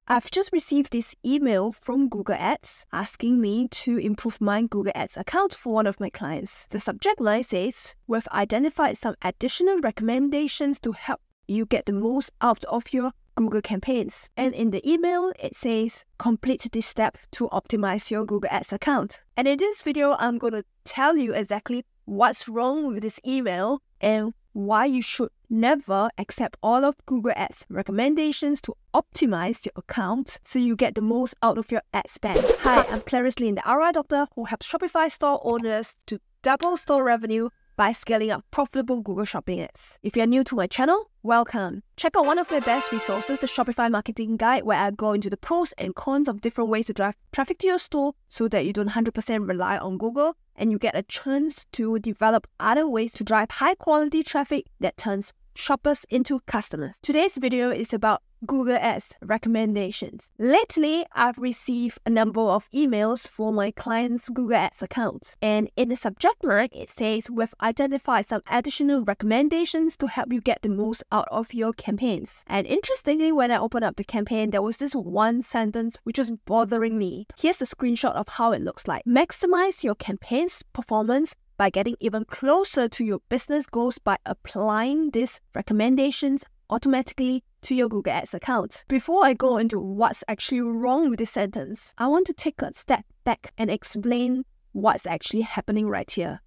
I've just received this email from Google Ads asking me to improve my Google Ads account for one of my clients. The subject line says, "We've identified some additional recommendations to help you get the most out of your Google campaigns." And in the email, it says, "Complete this step to optimize your Google Ads account." And in this video, I'm going to tell you exactly what's wrong with this email and why you should never accept all of Google Ads recommendations to optimize your account so you get the most out of your ad spend. Hi, I'm Clarice Lin, the ROI doctor who helps Shopify store owners to double store revenue by scaling up profitable Google Shopping ads. If you're new to my channel, welcome. Check out one of my best resources, the Shopify Marketing Guide, where I go into the pros and cons of different ways to drive traffic to your store so that you don't 100% rely on Google and you get a chance to develop other ways to drive high quality traffic that turns shoppers into customers. Today's video is about Google Ads recommendations. Lately, I've received a number of emails for my clients' Google Ads accounts. And in the subject line, it says, "We've identified some additional recommendations to help you get the most out of your campaigns." And interestingly, when I opened up the campaign, there was this one sentence which was bothering me. Here's a screenshot of how it looks like. "Maximize your campaign's performance by getting even closer to your business goals by applying these recommendations automatically to your Google Ads account." Before I go into what's actually wrong with this sentence, I want to take a step back and explain what's actually happening right here.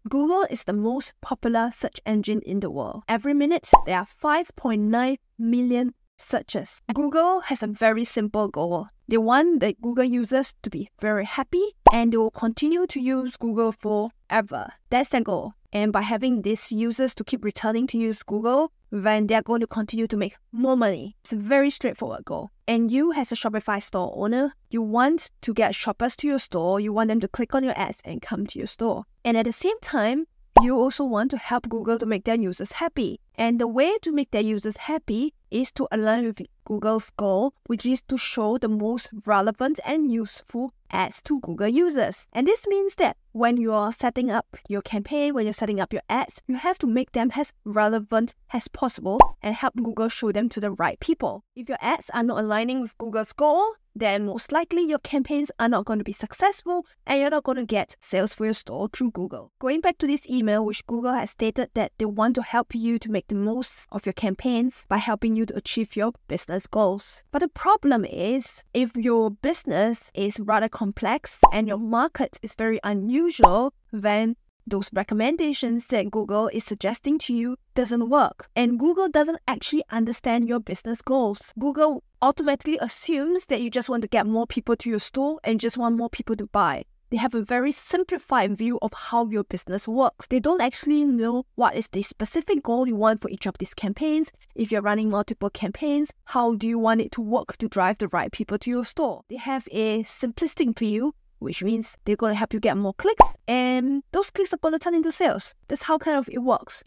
Google is the most popular search engine in the world. Every minute, there are 5.9 million searches. Google has a very simple goal. They want the Google users to be very happy and they will continue to use Google forever. That's their goal. And by having these users to keep returning to use Google, then they're going to continue to make more money. It's a very straightforward goal. And you as a Shopify store owner, you want to get shoppers to your store, you want them to click on your ads and come to your store. And at the same time, you also want to help Google to make their users happy. And the way to make their users happy is to align with Google's goal, which is to show the most relevant and useful ads to Google users. And this means that when you are setting up your campaign, when you're setting up your ads, you have to make them as relevant as possible and help Google show them to the right people. If your ads are not aligning with Google's goal, then most likely your campaigns are not going to be successful and you're not going to get sales for your store through Google. Going back to this email, which Google has stated that they want to help you to make the most of your campaigns by helping you to achieve your business goals. But the problem is, if your business is rather complex and your market is very unusual, then those recommendations that Google is suggesting to you doesn't work. And Google doesn't actually understand your business goals. Google automatically assumes that you just want to get more people to your store and just want more people to buy. They have a very simplified view of how your business works. They don't actually know what is the specific goal you want for each of these campaigns. If you're running multiple campaigns, how do you want it to work to drive the right people to your store? They have a simplistic view, which means they're going to help you get more clicks, and those clicks are going to turn into sales. That's how kind of it works.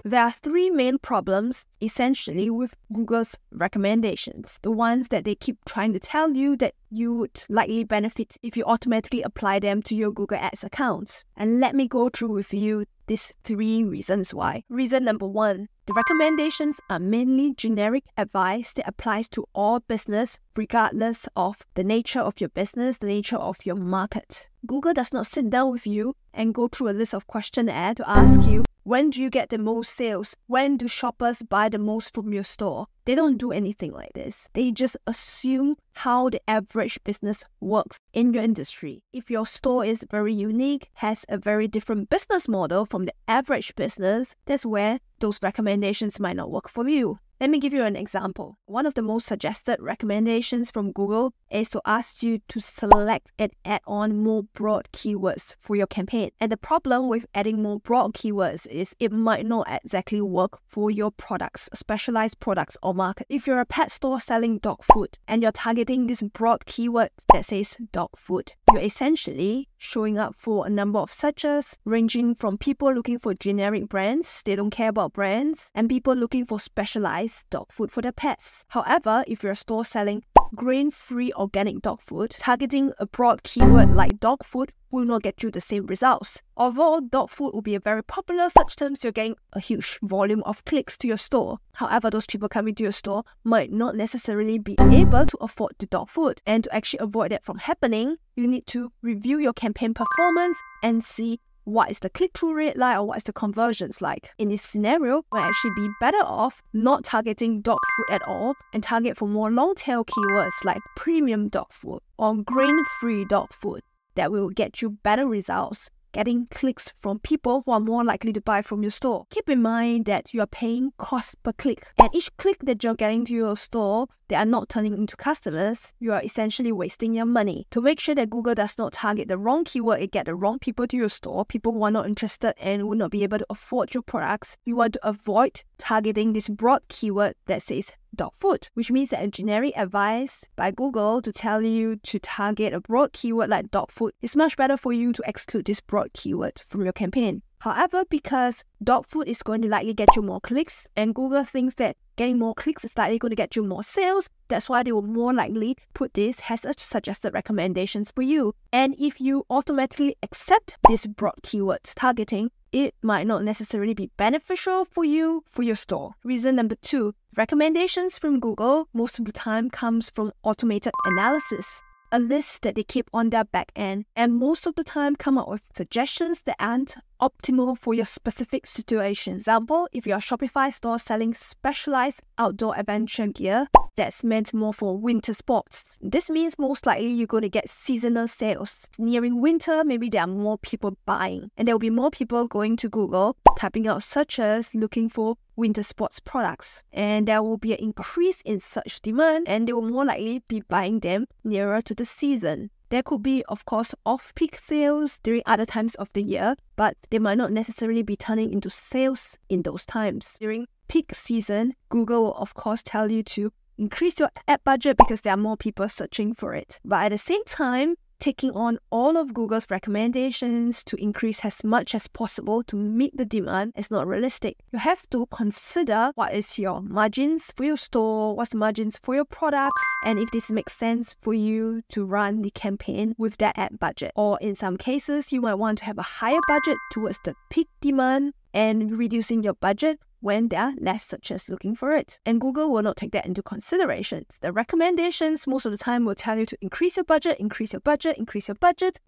There are three main problems, essentially, with Google's recommendations. The ones that they keep trying to tell you that you would likely benefit if you automatically apply them to your Google Ads account. And let me go through with you these three reasons why. Reason number one, the recommendations are mainly generic advice that applies to all business regardless of the nature of your business, the nature of your market. Google does not sit down with you and go through a list of questionnaire to ask you, when do you get the most sales? When do shoppers buy the most from your store? They don't do anything like this. They just assume how the average business works in your industry. If your store is very unique, has a very different business model from the average business, that's where those recommendations might not work for you. Let me give you an example. One of the most suggested recommendations from Google is to ask you to select and add on more broad keywords for your campaign. And the problem with adding more broad keywords is it might not exactly work for your products, specialized products or market. If you're a pet store selling dog food and you're targeting this broad keyword that says dog food, you're essentially showing up for a number of searches ranging from people looking for generic brands, they don't care about brands, and people looking for specialized dog food for their pets. However, if you're a store selling grain-free organic dog food, targeting a broad keyword like dog food will not get you the same results. Although dog food will be a very popular search term, you're getting a huge volume of clicks to your store. However, those people coming to your store might not necessarily be able to afford the dog food. And to actually avoid that from happening, you need to review your campaign performance and see what is the click-through rate like or what is the conversions like. In this scenario, we'll actually be better off not targeting dog food at all and target for more long-tail keywords like premium dog food or grain-free dog food that will get you better results, getting clicks from people who are more likely to buy from your store. Keep in mind that you are paying cost per click, and each click that you're getting to your store, they are not turning into customers. You are essentially wasting your money. To make sure that Google does not target the wrong keyword and get the wrong people to your store, people who are not interested and will not be able to afford your products, you want to avoid targeting this broad keyword that says dog food, which means that a generic advice by Google to tell you to target a broad keyword like dog food is much better for you to exclude this broad keyword from your campaign. However, because dog food is going to likely get you more clicks, and Google thinks that getting more clicks is likely going to get you more sales, that's why they will more likely put this as a suggested recommendations for you. And if you automatically accept this broad keywords targeting, it might not necessarily be beneficial for you for your store. Reason number 2, recommendations from Google most of the time comes from automated analysis, a list that they keep on their back end, and most of the time come up with suggestions that aren't optimal for your specific situation. Example, if you're a Shopify store selling specialized outdoor adventure gear that's meant more for winter sports, this means most likely you're going to get seasonal sales. Nearing winter, maybe there are more people buying, and there will be more people going to Google, typing out searches, looking for winter sports products, and there will be an increase in such demand, and they will more likely be buying them nearer to the season. There could be, of course, off-peak sales during other times of the year, but they might not necessarily be turning into sales in those times. During peak season, Google will, of course, tell you to increase your ad budget because there are more people searching for it. But at the same time, taking on all of Google's recommendations to increase as much as possible to meet the demand is not realistic. You have to consider what is your margins for your store, what's the margins for your products, and if this makes sense for you to run the campaign with that ad budget. Or in some cases, you might want to have a higher budget towards the peak demand and reducing your budget when there are less searchers looking for it. And Google will not take that into consideration. The recommendations most of the time will tell you to increase your budget,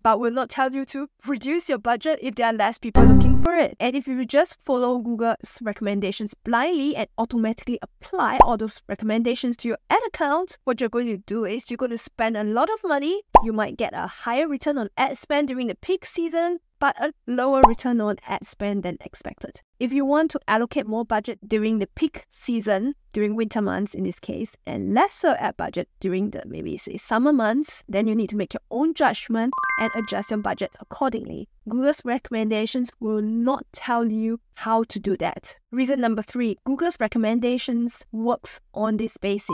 but will not tell you to reduce your budget if there are less people looking for it. And if you just follow Google's recommendations blindly and automatically apply all those recommendations to your ad account, what you're going to do is you're going to spend a lot of money. You might get a higher return on ad spend during the peak season, but a lower return on ad spend than expected. If you want to allocate more budget during the peak season, during winter months in this case, and lesser ad budget during the maybe say summer months, then you need to make your own judgment and adjust your budget accordingly. Google's recommendations will not tell you how to do that. Reason number 3, Google's recommendations works on this basis.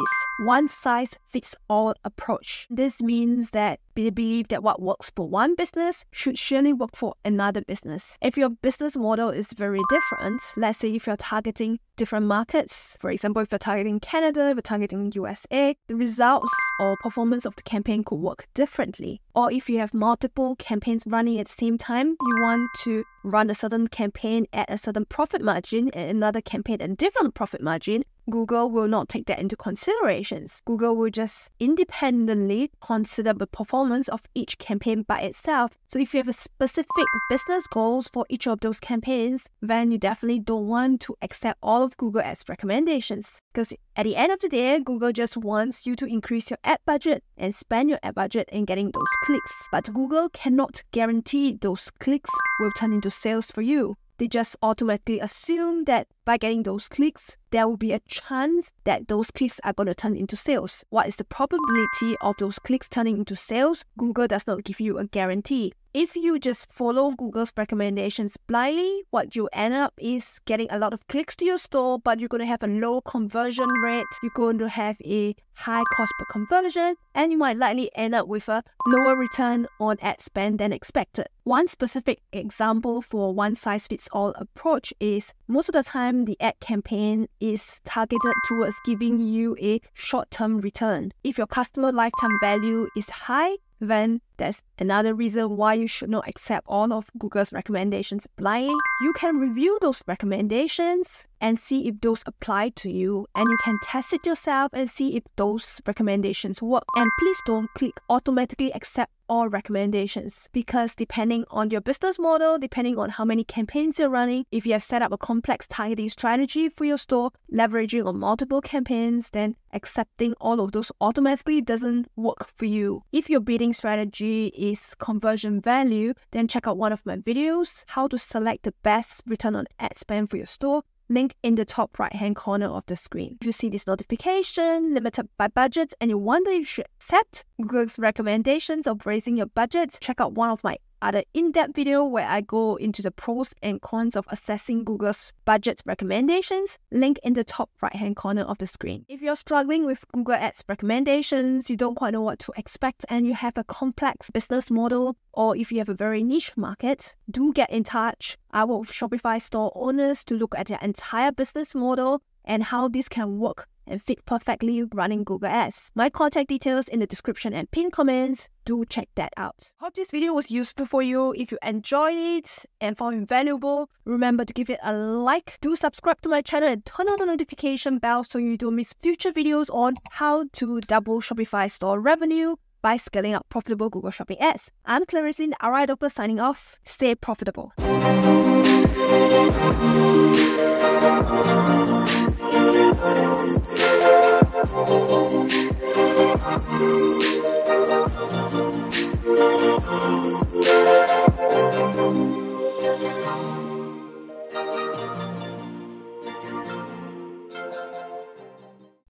One-size-fits-all approach. This means that they believe that what works for one business should surely work for another business. If your business model is very different, let's say if you're targeting different markets, for example, if you're targeting Canada, if you're targeting USA, the results or performance of the campaign could work differently. Or if you have multiple campaigns running at the same time, you want to run a certain campaign at a certain profit margin and another campaign at a different profit margin, Google will not take that into considerations. Google will just independently consider the performance of each campaign by itself. So if you have a specific business goals for each of those campaigns, then you definitely don't want to accept all of Google as recommendations. Because at the end of the day, Google just wants you to increase your ad budget and spend your ad budget in getting those clicks. But Google cannot guarantee those clicks will turn into sales for you. They just automatically assume that by getting those clicks, there will be a chance that those clicks are going to turn into sales. What is the probability of those clicks turning into sales? Google does not give you a guarantee. If you just follow Google's recommendations blindly, what you end up is getting a lot of clicks to your store, but you're going to have a low conversion rate, you're going to have a high cost per conversion, and you might likely end up with a lower return on ad spend than expected. One specific example for one-size-fits-all approach is most of the time time the ad campaign is targeted towards giving you a short-term return. If your customer lifetime value is high, then that's another reason why you should not accept all of Google's recommendations blindly. You can review those recommendations and see if those apply to you, and you can test it yourself and see if those recommendations work. And please don't click automatically accept all recommendations, because depending on your business model, depending on how many campaigns you're running, if you have set up a complex targeting strategy for your store, leveraging on multiple campaigns, then accepting all of those automatically doesn't work for you. If your bidding strategy is conversion value, then check out one of my videos, how to select the best return on ad spend for your store. Link in the top right hand corner of the screen. If you see this notification, limited by budget, and you wonder if you should accept Google's recommendations of raising your budget, check out one of my other in-depth video where I go into the pros and cons of assessing Google's budget recommendations. Link in the top right hand corner of the screen. If you're struggling with Google Ads recommendations, you don't quite know what to expect, and you have a complex business model, or if you have a very niche market, do get in touch. I work with Shopify store owners to look at their entire business model and how this can work and fit perfectly running Google Ads. My contact details in the description and pinned comments. Do check that out. Hope this video was useful for you. If you enjoyed it and found it valuable, remember to give it a like. Do subscribe to my channel and turn on the notification bell so you don't miss future videos on how to double Shopify store revenue by scaling up profitable Google Shopping ads. I'm Clarissa, the RI Doctor, signing off. Stay profitable.